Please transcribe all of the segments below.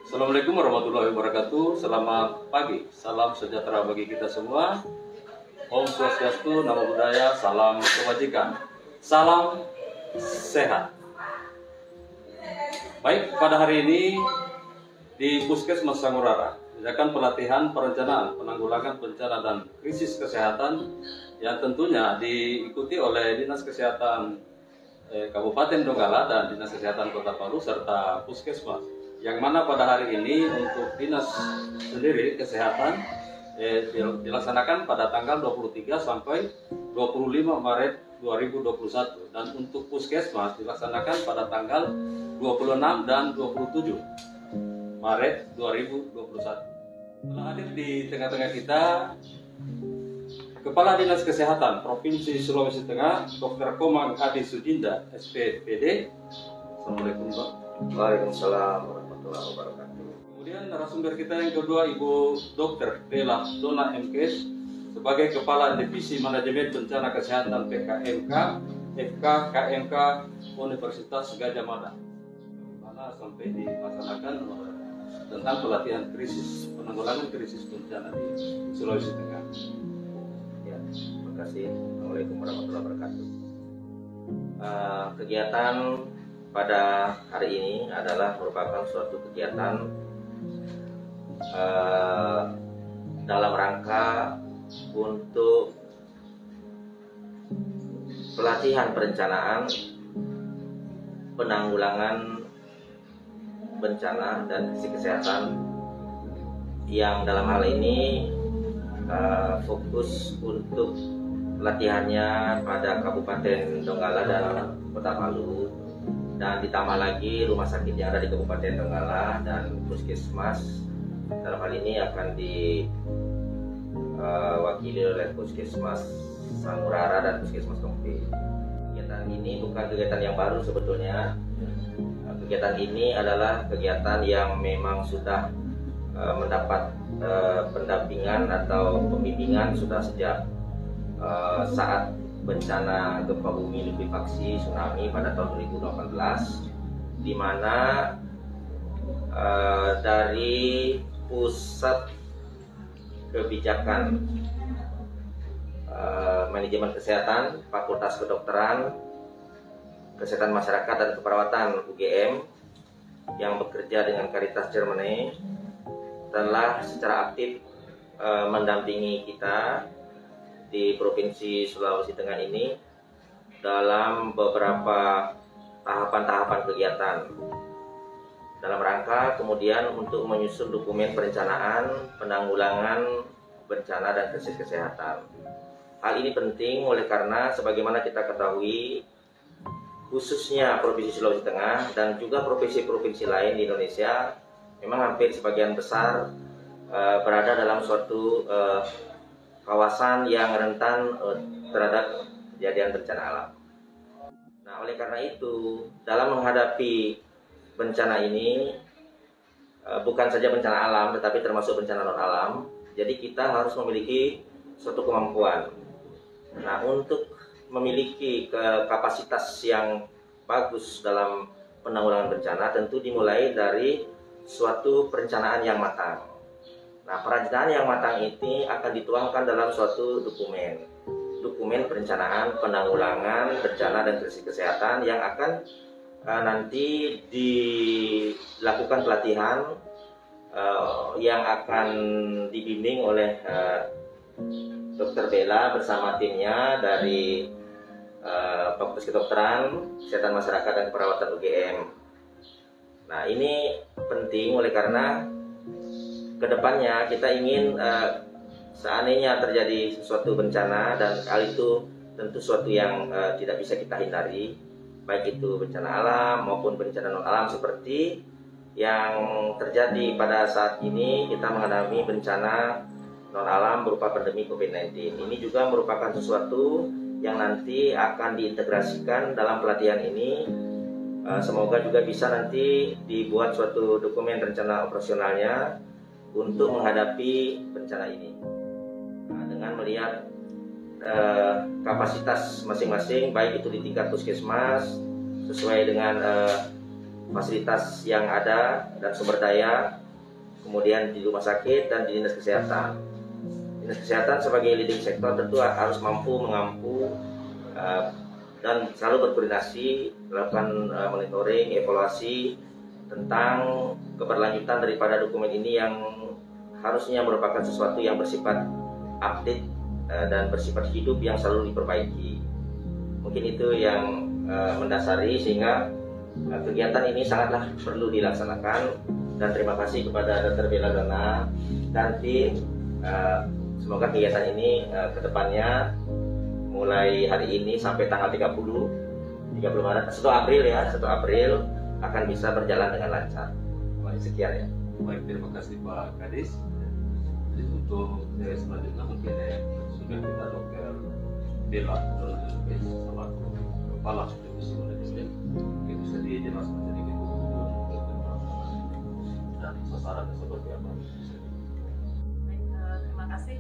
Assalamualaikum warahmatullahi wabarakatuh. Selamat pagi, salam sejahtera bagi kita semua. Om Swastiastu, Namo Buddhaya, salam kebajikan, salam sehat. Baik, pada hari ini di Puskesmas Sangurara diadakan pelatihan perencanaan penanggulangan bencana dan krisis kesehatan yang tentunya diikuti oleh Dinas Kesehatan Kabupaten Donggala dan Dinas Kesehatan Kota Palu serta Puskesmas. Yang mana pada hari ini untuk dinas sendiri kesehatan dilaksanakan pada tanggal 23 sampai 25 Maret 2021 dan untuk Puskesmas dilaksanakan pada tanggal 26 dan 27 Maret 2021. Telah hadir di tengah-tengah kita Kepala Dinas Kesehatan Provinsi Sulawesi Tengah Dr. Komang Adi Sujinda SPPD. Assalamualaikum Pak. Waalaikumsalam warahmatullahi wabarakatuh. Kemudian narasumber kita yang kedua Ibu Dr. Bella Dona MKes sebagai Kepala Divisi Manajemen Bencana Kesehatan PKMK FKKMK Universitas Gadjah Mada, mana sampai dilaksanakan tentang pelatihan krisis penanggulangan krisis bencana di Sulawesi Tengah. Ya, terima kasih. Assalamualaikum warahmatullahi wabarakatuh. Kegiatan pada hari ini adalah merupakan suatu kegiatan dalam rangka untuk pelatihan perencanaan penanggulangan bencana dan krisis kesehatan yang dalam hal ini fokus untuk pelatihannya pada Kabupaten Donggala dan Kota Palu, dan ditambah lagi rumah sakit yang ada di Kabupaten Donggala dan Puskesmas. Dalam hal ini akan diwakili oleh Puskesmas Sangurara dan Puskesmas Tompi. Kegiatan ini bukan kegiatan yang baru sebetulnya. Kegiatan ini adalah kegiatan yang memang sudah mendapat pendampingan atau pembimbingan sudah sejak saat bencana gempa bumi likuifaksi tsunami pada tahun 2018, di mana dari pusat kebijakan manajemen kesehatan, Fakultas Kedokteran, Kesehatan Masyarakat dan Keperawatan UGM yang bekerja dengan Caritas Germany telah secara aktif mendampingi kita di Provinsi Sulawesi Tengah ini dalam beberapa tahapan-tahapan kegiatan dalam rangka kemudian untuk menyusun dokumen perencanaan penanggulangan bencana dan krisis kesehatan. Hal ini penting oleh karena sebagaimana kita ketahui, khususnya Provinsi Sulawesi Tengah dan juga provinsi-provinsi lain di Indonesia memang hampir sebagian besar berada dalam suatu kawasan yang rentan terhadap kejadian bencana alam. Nah, oleh karena itu, dalam menghadapi bencana ini, bukan saja bencana alam, tetapi termasuk bencana non-alam, jadi kita harus memiliki suatu kemampuan. Nah, untuk memiliki kapasitas yang bagus dalam penanggulangan bencana, tentu dimulai dari suatu perencanaan yang matang. Nah, perencanaan yang matang ini akan dituangkan dalam suatu dokumen perencanaan penanggulangan bencana dan krisis kesehatan yang akan nanti dilakukan pelatihan yang akan dibimbing oleh Dr. Bella bersama timnya dari Fakultas Kedokteran, Kesehatan Masyarakat dan Keperawatan UGM. Nah, ini penting oleh karena kedepannya kita ingin seandainya terjadi sesuatu bencana, dan hal itu tentu sesuatu yang tidak bisa kita hindari, baik itu bencana alam maupun bencana non alam seperti yang terjadi pada saat ini. Kita mengalami bencana non alam berupa pandemi COVID-19. Ini juga merupakan sesuatu yang nanti akan diintegrasikan dalam pelatihan ini. Semoga juga bisa nanti dibuat suatu dokumen rencana operasionalnya untuk menghadapi bencana ini. Nah, dengan melihat kapasitas masing-masing, baik itu di tingkat puskesmas sesuai dengan fasilitas yang ada dan sumber daya, kemudian di rumah sakit dan di dinas kesehatan. Dinas kesehatan sebagai leading sektor tentu harus mampu mengampu dan selalu berkoordinasi, melakukan monitoring, evaluasi tentang keberlanjutan daripada dokumen ini yang harusnya merupakan sesuatu yang bersifat update dan bersifat hidup yang selalu diperbaiki. Mungkin itu yang mendasari sehingga kegiatan ini sangatlah perlu dilaksanakan, dan terima kasih kepada Dr. Bella Dona dan tim. Semoga kegiatan ini ke depannya mulai hari ini sampai tanggal 30 Maret, 1 April ya, 1 April akan bisa berjalan dengan lancar. Sekian ya. Baik, terima kasih Pak Kadis. Jadi untuk selanjutnya mungkin sudah kita Dr. Bella Dona selaku Kepala Divisi Medislim, mungkin bisa dijelaskan sedikit dan sasarannya seperti apa. Baik, terima kasih.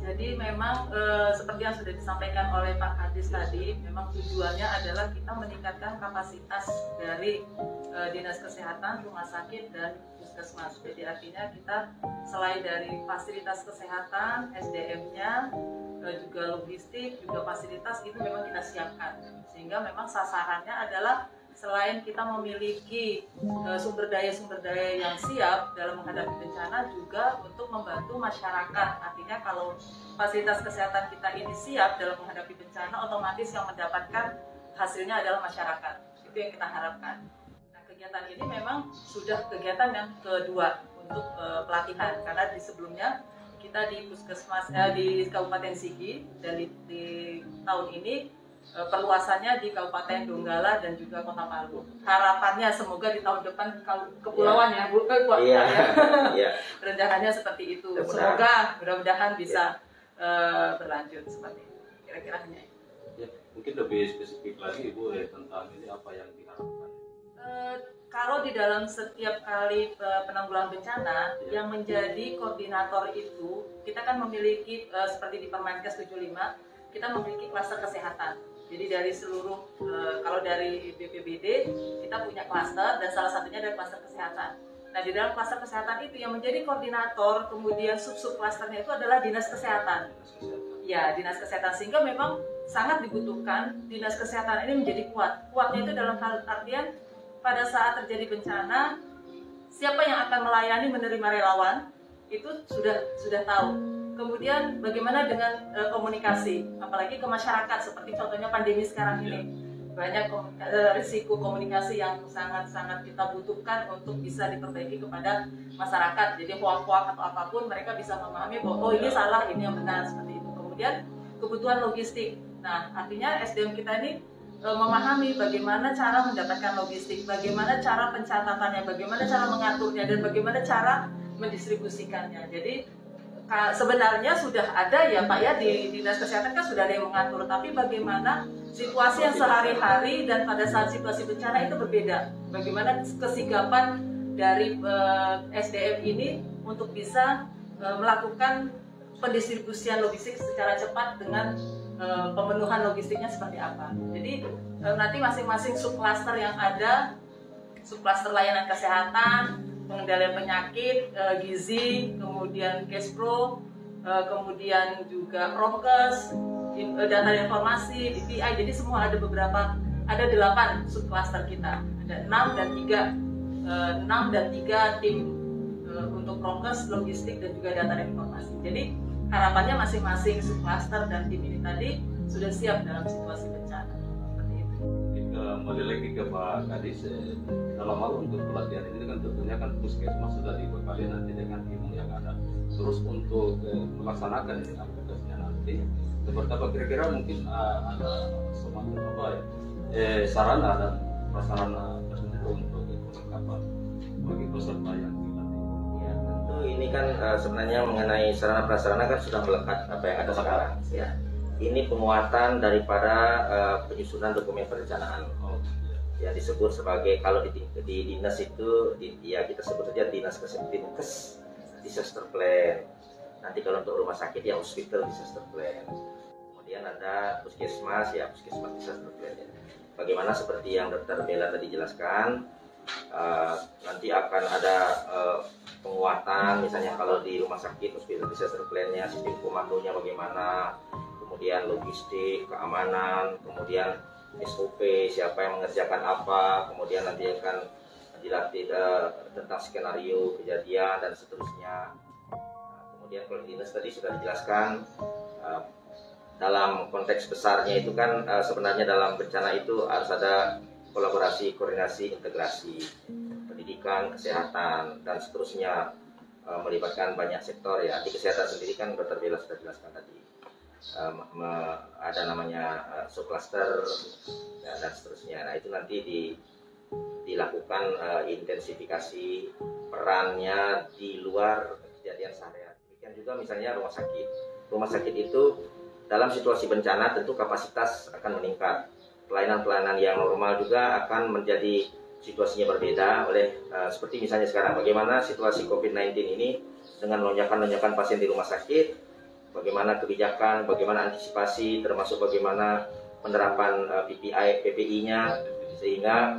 Jadi memang seperti yang sudah disampaikan oleh Pak Kadis tadi, memang tujuannya adalah kita meningkatkan kapasitas dari dinas kesehatan, rumah sakit, dan puskesmas. Jadi artinya kita selain dari fasilitas kesehatan, SDM-nya, juga logistik, juga fasilitas itu memang kita siapkan. Sehingga memang sasarannya adalah selain kita memiliki sumber daya yang siap dalam menghadapi bencana, juga untuk membantu masyarakat. Artinya kalau fasilitas kesehatan kita ini siap dalam menghadapi bencana, otomatis yang mendapatkan hasilnya adalah masyarakat. Itu yang kita harapkan. Nah, kegiatan ini memang sudah kegiatan yang kedua untuk pelatihan, karena di sebelumnya kita di puskesmas di Kabupaten Sigi, dan di tahun ini perluasannya di Kabupaten Donggala dan juga Kota Palu. Harapannya semoga di tahun depan kepulauan ya, rencananya seperti itu. Semoga mudah-mudahan bisa berlanjut seperti itu. Kira-kira hanya itu. Ya, mungkin lebih spesifik lagi Ibu tentang ini apa yang diharapkan. Kalau di dalam setiap kali penanggulangan bencana, yang menjadi koordinator itu, kita kan memiliki seperti di Permenkes 75, kita memiliki klaster kesehatan. Jadi dari seluruh, kalau dari BPBD kita punya klaster, dan salah satunya dari klaster kesehatan. Nah, di dalam klaster kesehatan itu yang menjadi koordinator, kemudian sub-sub klasternya itu adalah dinas kesehatan. Ya, dinas kesehatan, sehingga memang sangat dibutuhkan dinas kesehatan ini menjadi kuat. Kuatnya itu dalam artian pada saat terjadi bencana, siapa yang akan melayani menerima relawan itu sudah tahu. Kemudian bagaimana dengan komunikasi, apalagi ke masyarakat, seperti contohnya pandemi sekarang ini. Banyak risiko komunikasi yang sangat-sangat kita butuhkan untuk bisa diperbaiki kepada masyarakat. Jadi hoak-hoak atau apapun mereka bisa memahami bahwa oh ini salah, ini yang benar, seperti itu. Kemudian kebutuhan logistik. Nah, artinya SDM kita ini memahami bagaimana cara mendapatkan logistik, bagaimana cara pencatatannya, bagaimana cara mengaturnya, dan bagaimana cara mendistribusikannya. Jadi sebenarnya sudah ada ya Pak ya, di dinas kesehatan kan sudah ada yang mengatur, tapi bagaimana situasi yang sehari-hari dan pada saat situasi bencana itu berbeda. Bagaimana kesigapan dari SDM ini untuk bisa melakukan pendistribusian logistik secara cepat dengan pemenuhan logistiknya seperti apa. Jadi nanti masing-masing subklaster yang ada, subklaster layanan kesehatan, pengendalian penyakit, gizi, kemudian Cashpro, kemudian juga Prokes, data dan informasi, DPI. Jadi semua ada 8 subklaster kita. Ada 6 dan 3 tim untuk Prokes, logistik, dan juga data dan informasi. Jadi harapannya masing-masing subklaster dan tim ini tadi sudah siap dalam situasi bencana. Seperti itu. Kembali lagi ke Pak Kadis, dalam hal untuk pelatihan ini kan tentunya kan puskesmas sudah dibekali nanti dengan ilmu yang ada. Terus untuk melaksanakan ini aplikasinya nanti, seperti apa kira-kira mungkin ada semacam apa ya, sarana dan prasarana tertentu untuk kelengkapan bagi peserta yang ini kan sebenarnya mengenai sarana prasarana kan sudah melekat apa yang ada sekarang ya. Ini penguatan daripada penyusunan dokumen perencanaan. Ya disebut sebagai kalau di dinas itu ya kita sebut saja dinas kesehatan, disaster plan. Nanti kalau untuk rumah sakit ya hospital disaster plan. Kemudian ada puskesmas ya puskesmas disaster plan. Ya. Bagaimana seperti yang Dr. Bella tadi jelaskan, Nanti akan ada penguatan, misalnya kalau di rumah sakit hospital disaster plan-nya, sistem komandonya bagaimana, kemudian logistik, keamanan, kemudian SOP, siapa yang mengerjakan apa, kemudian nanti akan dilatih tentang skenario kejadian dan seterusnya. Kemudian kalau dinas tadi sudah dijelaskan, dalam konteks besarnya itu kan sebenarnya dalam bencana itu harus ada kolaborasi, koordinasi, integrasi, pendidikan, kesehatan, dan seterusnya, melibatkan banyak sektor ya. Di kesehatan sendiri kan Dr. Bella sudah jelaskan tadi, ada namanya subcluster ya, dan seterusnya. Nah itu nanti dilakukan intensifikasi perannya di luar kejadian sehari-hari. Demikian juga misalnya rumah sakit. Rumah sakit itu dalam situasi bencana tentu kapasitas akan meningkat. Pelayanan-pelayanan yang normal juga akan menjadi situasinya berbeda oleh seperti misalnya sekarang bagaimana situasi COVID-19 ini dengan lonjakan-lonjakan pasien di rumah sakit, bagaimana kebijakan, bagaimana antisipasi, termasuk bagaimana penerapan PPI-nya sehingga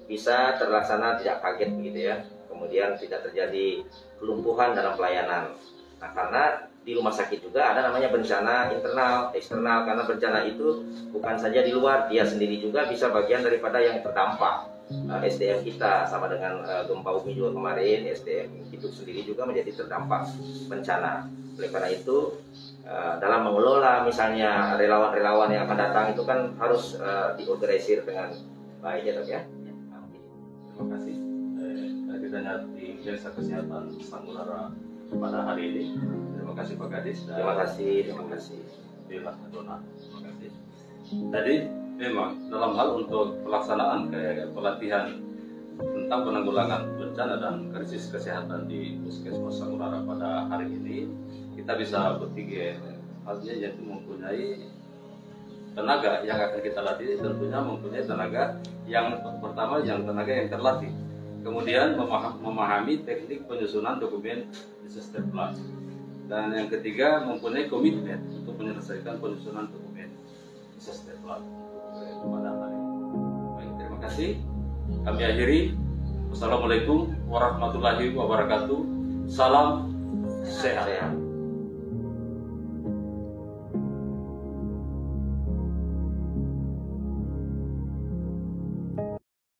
bisa terlaksana tidak kaget begitu ya. Kemudian tidak terjadi kelumpuhan dalam pelayanan. Nah, karena di rumah sakit juga ada namanya bencana internal, eksternal, karena bencana itu bukan saja di luar, dia sendiri juga bisa bagian daripada yang terdampak. SDM kita sama dengan gempa bumi juga kemarin, SDM itu sendiri juga menjadi terdampak bencana. Oleh karena itu dalam mengelola misalnya relawan-relawan yang akan datang itu kan harus diorganisir dengan baik ya dok ya. Terima kasih. Hadirnya di Desa Kesehatan Sanggurara pada hari ini. Terima kasih Pak Gadis. Terima kasih. Bila Dona. Terima kasih. Jadi memang dalam hal untuk pelaksanaan pelatihan tentang penanggulangan bencana dan krisis kesehatan di Puskesmas Sanggurara pada hari ini kita bisa bertiga halnya, yaitu mempunyai tenaga yang akan kita latih, tentunya mempunyai tenaga yang pertama tenaga yang terlatih, kemudian memahami teknik penyusunan dokumen disaster plan, dan yang ketiga mempunyai komitmen untuk menyelesaikan penyusunan dokumen disaster plan pada hari ini. Baik, terima kasih. Kami akhiri. Wassalamualaikum warahmatullahi wabarakatuh. Salam sehat.